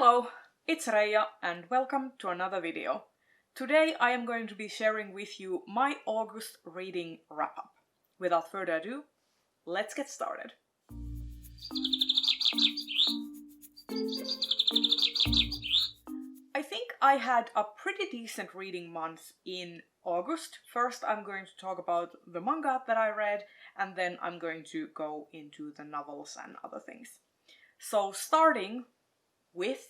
Hello, it's Reija and welcome to another video. Today I am going to be sharing with you my August reading wrap-up. Without further ado, let's get started. I think I had a pretty decent reading month in August. First I'm going to talk about the manga that I read, and then I'm going to go into the novels and other things. So starting with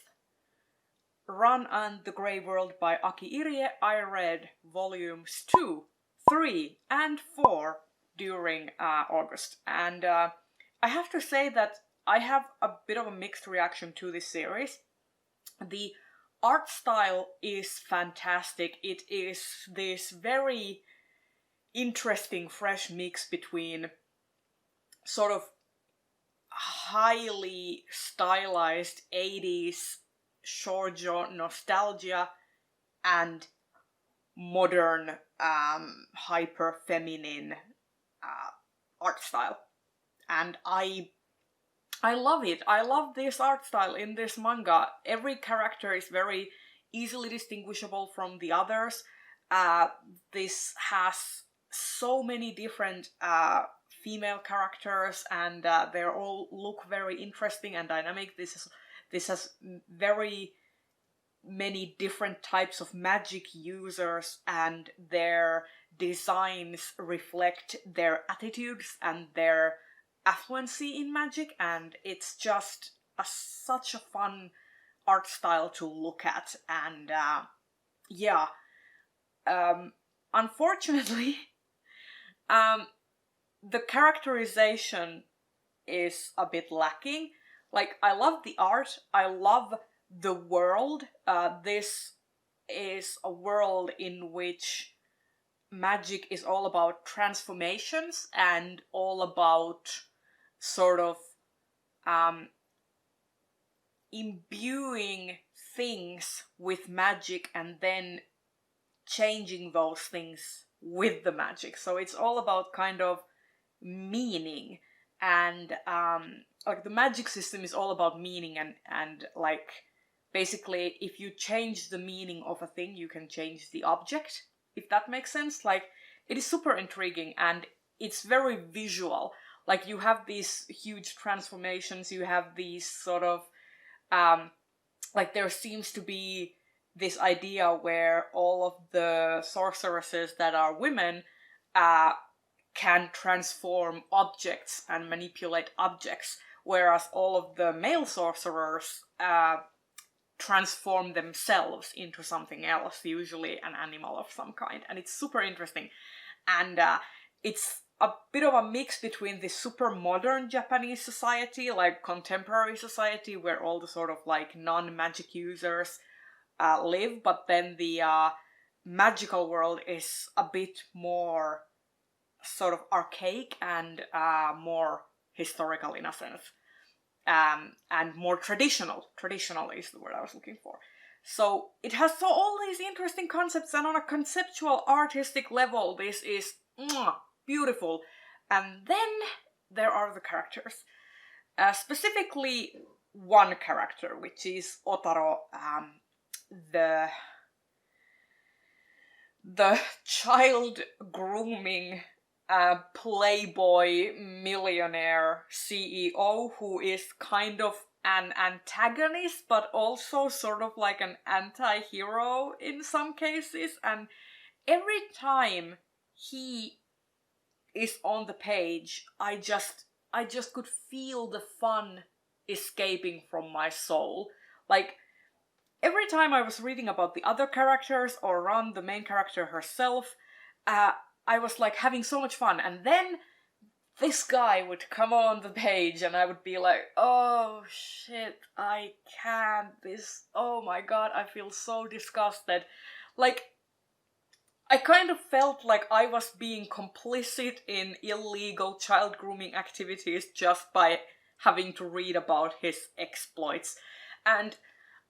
Run and the Grey World by Aki Irie, I read volumes 2, 3 and 4 during August, and I have to say that I have a bit of a mixed reaction to this series. The art style is fantastic. It is this very interesting fresh mix between sort of highly stylized 80s shoujo nostalgia and modern hyper feminine art style, and I love it. I love this art style in this manga. Every character is very easily distinguishable from the others. This has so many different female characters, and they all look very interesting and dynamic. This has very many different types of magic users, and their designs reflect their attitudes and their affluency in magic, and it's just such a fun art style to look at. And unfortunately, the characterization is a bit lacking. Like, I love the art, I love the world. This is a world in which magic is all about transformations and all about sort of imbuing things with magic and then changing those things with the magic. So it's all about kind of meaning, and like the magic system is all about meaning, and like basically if you change the meaning of a thing you can change the object, if that makes sense. Like, it is super intriguing and it's very visual. Like, you have these huge transformations, you have these sort of like, there seems to be this idea where all of the sorceresses that are women can transform objects and manipulate objects, whereas all of the male sorcerers transform themselves into something else, usually an animal of some kind. And it's super interesting. And it's a bit of a mix between the super modern Japanese society, like contemporary society, where all the sort of like non-magic users live, but then the magical world is a bit more sort of archaic and more historical in a sense, and more traditional. Traditional is the word I was looking for. So it has all these interesting concepts, and on a conceptual artistic level this is beautiful. And then there are the characters, specifically one character, which is Otaro, the child grooming playboy millionaire CEO, who is kind of an antagonist but also sort of like an anti-hero in some cases. And every time he is on the page, I just could feel the fun escaping from my soul. Like, every time I was reading about the other characters or Ran, the main character herself, I was like having so much fun, and then this guy would come on the page and I would be like, oh shit, I can't, oh my god, I feel so disgusted. Like, I kind of felt like I was being complicit in illegal child grooming activities just by having to read about his exploits. And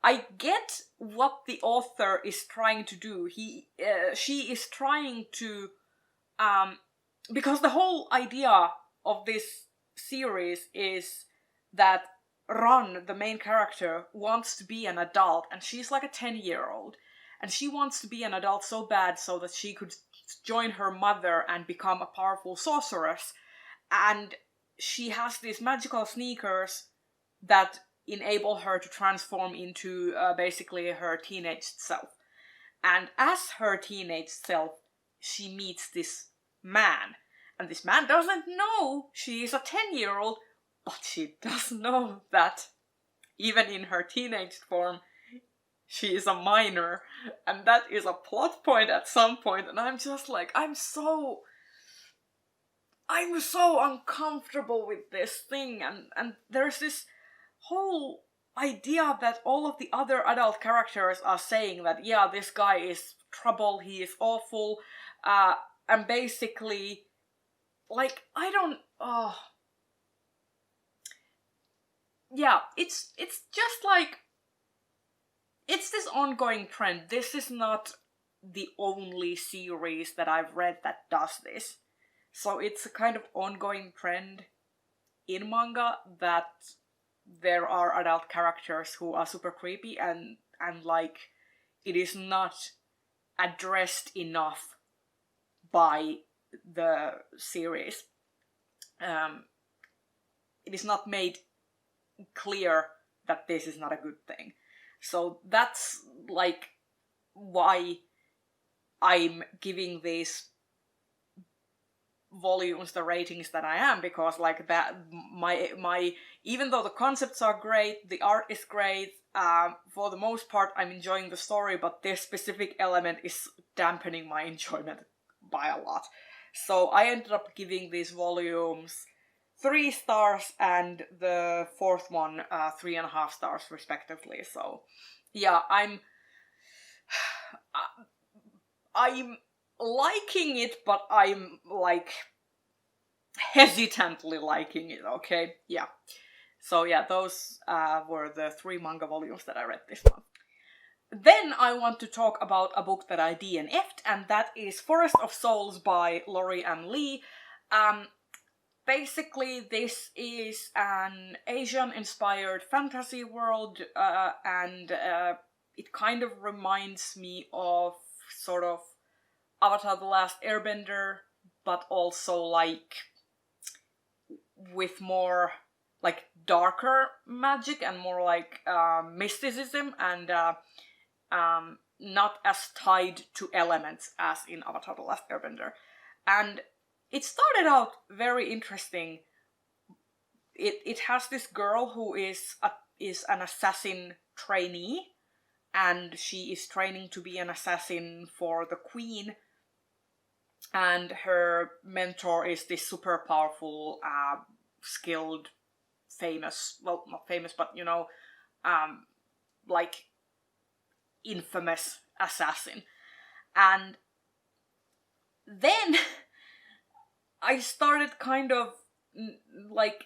I get what the author is trying to do. She is trying to because the whole idea of this series is that Ron, the main character, wants to be an adult, and she's like a 10-year-old. And she wants to be an adult so bad so that she could join her mother and become a powerful sorceress. And she has these magical sneakers that enable her to transform into basically her teenage self. And as her teenage self, she meets this man. And this man doesn't know she is a 10-year-old, but she does know that even in her teenage form, she is a minor. And that is a plot point at some point, and I'm just like, I'm so uncomfortable with this thing, and there's this whole idea that all of the other adult characters are saying that, yeah, this guy is trouble, he is awful, and basically, like, I don't, oh, yeah, it's just like, it's this ongoing trend. This is not the only series that I've read that does this. So it's a kind of ongoing trend in manga that there are adult characters who are super creepy, and like, it is not addressed enough by the series. It is not made clear that this is not a good thing. So that's like why I'm giving these volumes the ratings that I am, because like that, my even though the concepts are great, the art is great, for the most part I'm enjoying the story, but this specific element is dampening my enjoyment by a lot. So I ended up giving these volumes 3 stars, and the fourth one 3.5 stars respectively. So yeah, I'm liking it, but I'm like hesitantly liking it, okay? Yeah. So yeah, those were the 3 manga volumes that I read this month. Then I want to talk about a book that I DNF'd, and that is Forest of Souls by Lori and Lee. Basically, this is an Asian-inspired fantasy world, and it kind of reminds me of sort of Avatar: The Last Airbender, but also like with more like darker magic and more like mysticism, and not as tied to elements as in Avatar: The Last Airbender. And it started out very interesting. It has this girl who is an assassin trainee, and she is training to be an assassin for the queen. And her mentor is this super powerful, skilled, famous, well, not famous, but you know, like infamous assassin. And then I started kind of like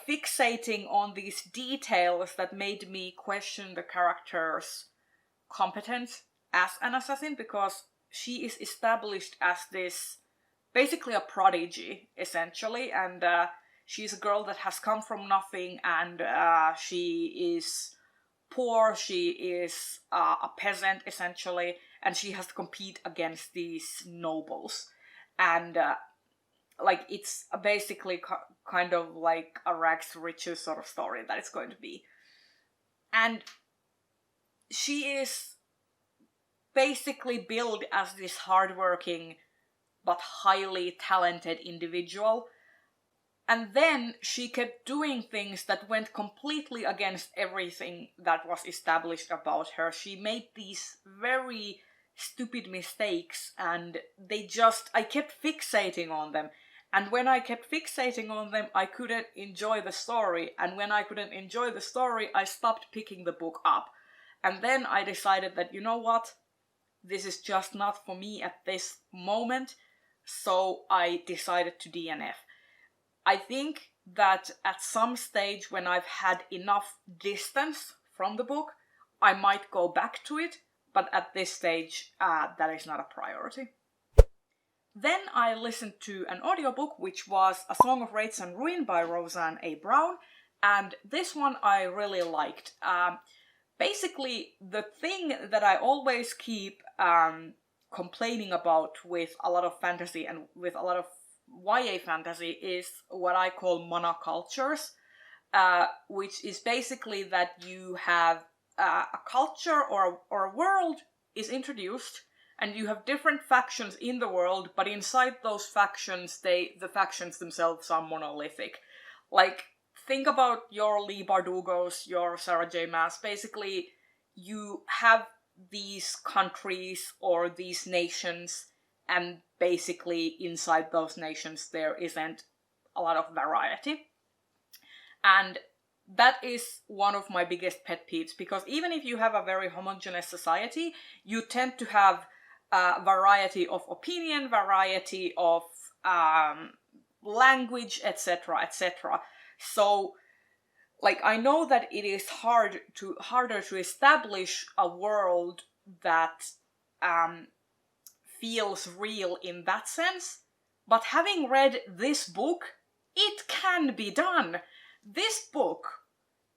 fixating on these details that made me question the character's competence as an assassin, because she is established as this, basically a prodigy, essentially, and she's a girl that has come from nothing, and she is poor, she is a peasant, essentially, and she has to compete against these nobles. And like, it's basically kind of like a rags to riches sort of story that it's going to be. And she is basically billed as this hardworking but highly talented individual. And then she kept doing things that went completely against everything that was established about her. She made these very stupid mistakes, and I kept fixating on them. And when I kept fixating on them, I couldn't enjoy the story. And when I couldn't enjoy the story, I stopped picking the book up. And then I decided that, you know what? This is just not for me at this moment. So I decided to DNF. I think that at some stage when I've had enough distance from the book, I might go back to it. But at this stage, that is not a priority. Then I listened to an audiobook, which was A Song of Wraiths and Ruin by Roseanne A. Brown. And this one I really liked. Basically, the thing that I always keep complaining about with a lot of fantasy and with a lot of YA fantasy is what I call monocultures, which is basically that you have a culture or a world is introduced, and you have different factions in the world, but inside those factions, the factions themselves are monolithic. Like, think about your Lee Bardugos, your Sarah J. Maas. Basically, you have these countries or these nations, and basically inside those nations there isn't a lot of variety. And that is one of my biggest pet peeves, because even if you have a very homogeneous society, you tend to have a variety of opinion, variety of language, etc., etc. So, like, I know that it is harder to establish a world that feels real in that sense, but having read this book, it can be done. This book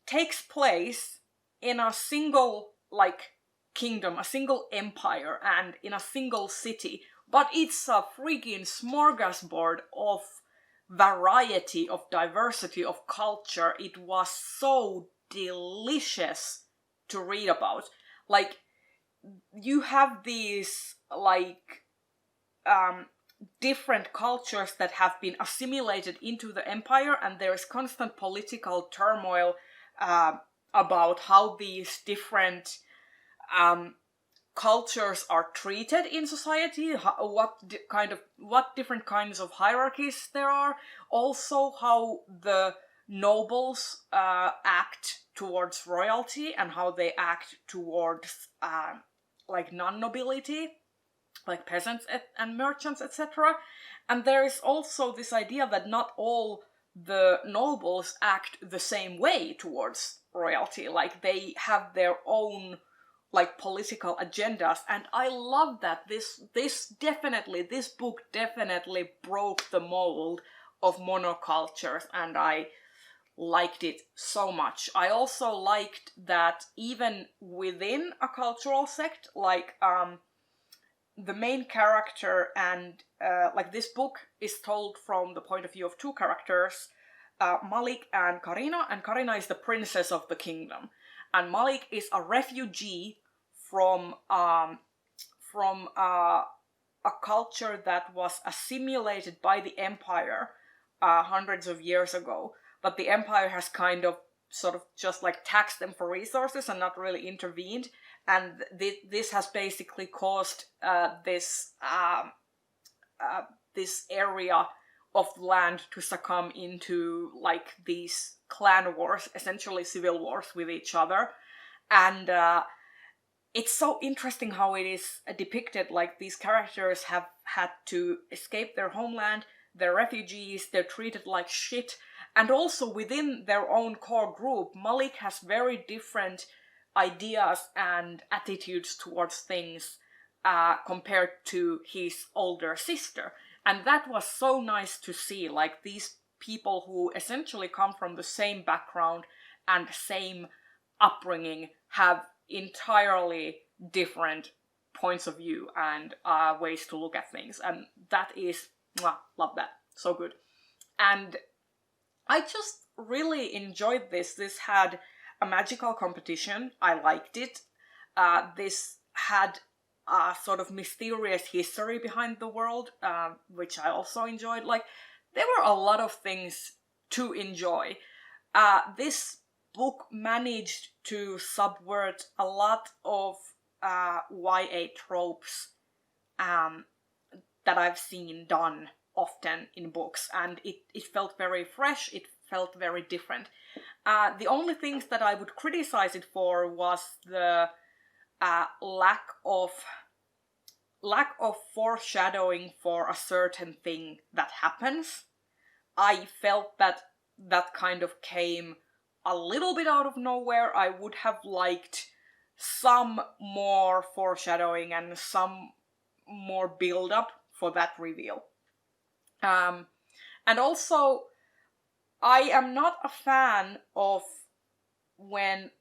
takes place in a single, like, kingdom, a single empire, and in a single city, but it's a freaking smorgasbord of variety, of diversity, of culture. It was so delicious to read about. Like, you have these, like, different cultures that have been assimilated into the empire, and there is constant political turmoil about how these different cultures are treated in society, what different kinds of hierarchies there are, also how the nobles act towards royalty and how they act towards like non-nobility, like peasants and merchants, etc. And there is also this idea that not all the nobles act the same way towards royalty, like they have their own, like, political agendas, and I love that this book definitely broke the mold of monocultures, and I liked it so much. I also liked that even within a cultural sect, like, the main character and, like, this book is told from the point of view of two characters, Malik and Karina is the princess of the kingdom, and Malik is a refugee from a culture that was assimilated by the empire hundreds of years ago, but the empire has kind of sort of just like taxed them for resources and not really intervened, and this has basically caused this area of land to succumb into, like, these clan wars, essentially civil wars with each other. And it's so interesting how it is depicted. Like, these characters have had to escape their homeland, they're refugees, they're treated like shit, and also within their own core group, Malik has very different ideas and attitudes towards things compared to his older sister. And that was so nice to see, like, these people who essentially come from the same background and same upbringing have entirely different points of view and ways to look at things. And that is, love that. So good. And I just really enjoyed this. This had a magical competition. I liked it. This had a sort of mysterious history behind the world, which I also enjoyed. Like, there were a lot of things to enjoy. This book managed to subvert a lot of YA tropes that I've seen done often in books, and it felt very fresh, it felt very different. The only things that I would criticize it for was the lack of foreshadowing for a certain thing that happens. I felt that kind of came a little bit out of nowhere. I would have liked some more foreshadowing and some more build-up for that reveal. And also, I am not a fan of when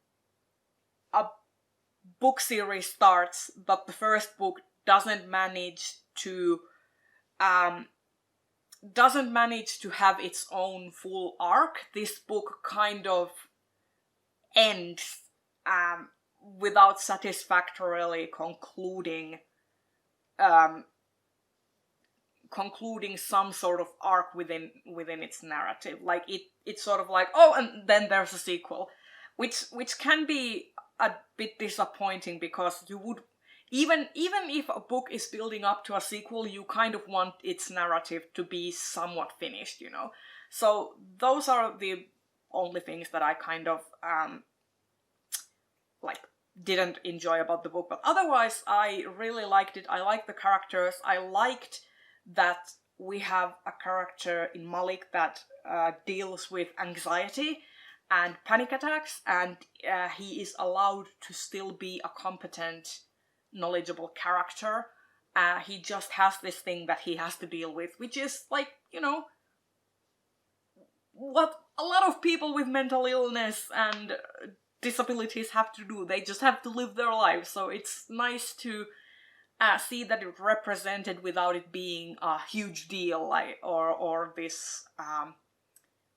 a book series starts, but the first book doesn't manage to have its own full arc. This book kind of ends without satisfactorily concluding some sort of arc within its narrative. Like it's sort of like, oh, and then there's a sequel, which can be a bit disappointing, because you would even if a book is building up to a sequel, you kind of want its narrative to be somewhat finished, you know. So those are the only things that I kind of like didn't enjoy about the book. But otherwise, I really liked it. I liked the characters. I liked that we have a character in Malik that deals with anxiety and panic attacks, and he is allowed to still be a competent, knowledgeable character. He just has this thing that he has to deal with, which is like, you know, what a lot of people with mental illness and disabilities have to do. They just have to live their lives. So it's nice to see that it represented without it being a huge deal, like or this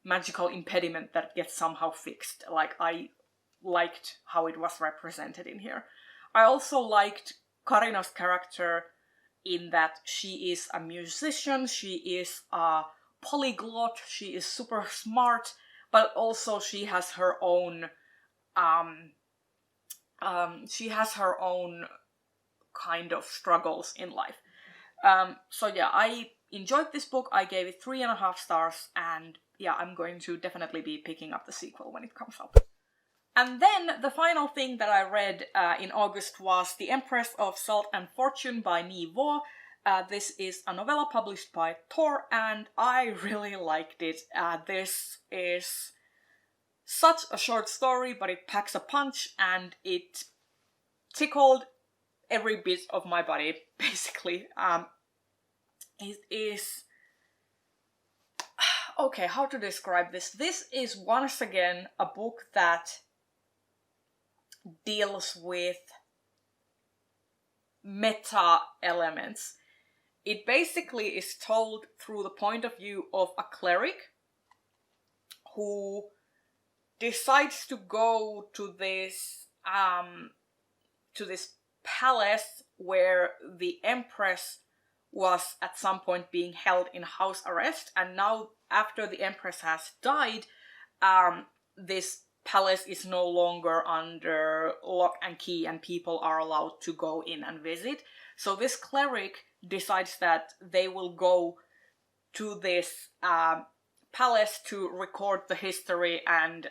magical impediment that gets somehow fixed. Like, I liked how it was represented in here. I also liked Karina's character in that she is a musician, she is a polyglot, she is super smart, but also she has her own kind of struggles in life. So yeah, I enjoyed this book. I gave it 3.5 stars, and yeah, I'm going to definitely be picking up the sequel when it comes out. And then the final thing that I read in August was The Empress of Salt and Fortune by Nghi. This is a novella published by Tor, and I really liked it. This is such a short story, but it packs a punch, and it tickled every bit of my body, basically. It is... Okay, how to describe this? This is once again a book that deals with meta elements. It basically is told through the point of view of a cleric who decides to go to this palace where the Empress was at some point being held in house arrest, and now after the Empress has died, this palace is no longer under lock and key, and people are allowed to go in and visit. So this cleric decides that they will go to this palace to record the history and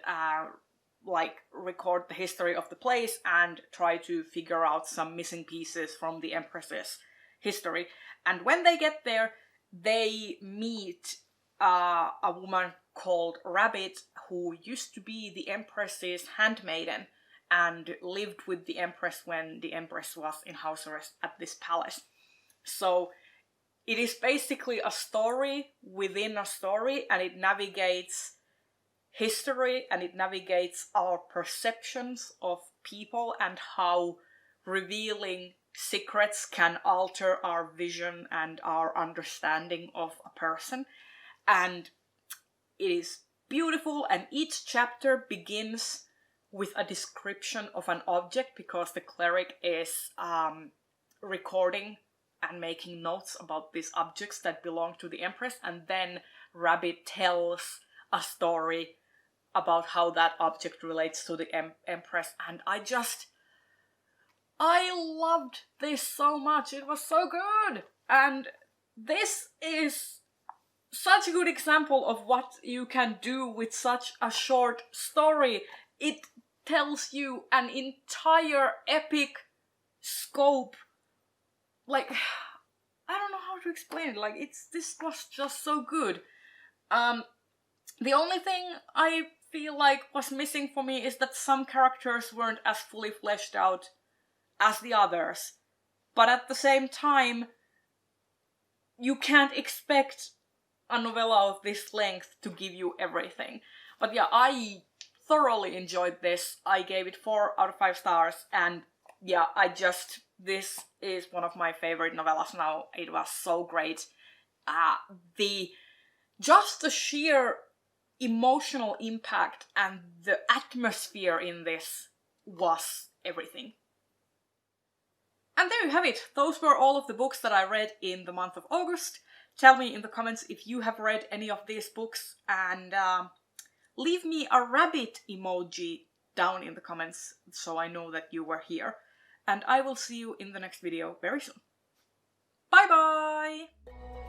record the history of the place and try to figure out some missing pieces from the Empress's history. And when they get there, they meet a woman called Rabbit, who used to be the Empress's handmaiden and lived with the Empress when the Empress was in house arrest at this palace. So it is basically a story within a story, and it navigates history and it navigates our perceptions of people and how revealing secrets can alter our vision and our understanding of a person. And it is beautiful, and each chapter begins with a description of an object, because the cleric is recording and making notes about these objects that belong to the Empress, and then Rabbit tells a story about how that object relates to the Empress. And I loved this so much. It was so good. And this is such a good example of what you can do with such a short story. It tells you an entire epic scope. Like, I don't know how to explain it. Like, this was just so good. The only thing I feel like was missing for me is that some characters weren't as fully fleshed out as the others. But at the same time, you can't expect a novella of this length to give you everything. But yeah, I thoroughly enjoyed this. I gave it 4 out of 5 stars, and yeah, this is one of my favorite novellas now. It was so great. Just the sheer emotional impact and the atmosphere in this was everything. And there you have it. Those were all of the books that I read in the month of August. Tell me in the comments if you have read any of these books, and leave me a rabbit emoji down in the comments so I know that you were here. And I will see you in the next video very soon. Bye bye!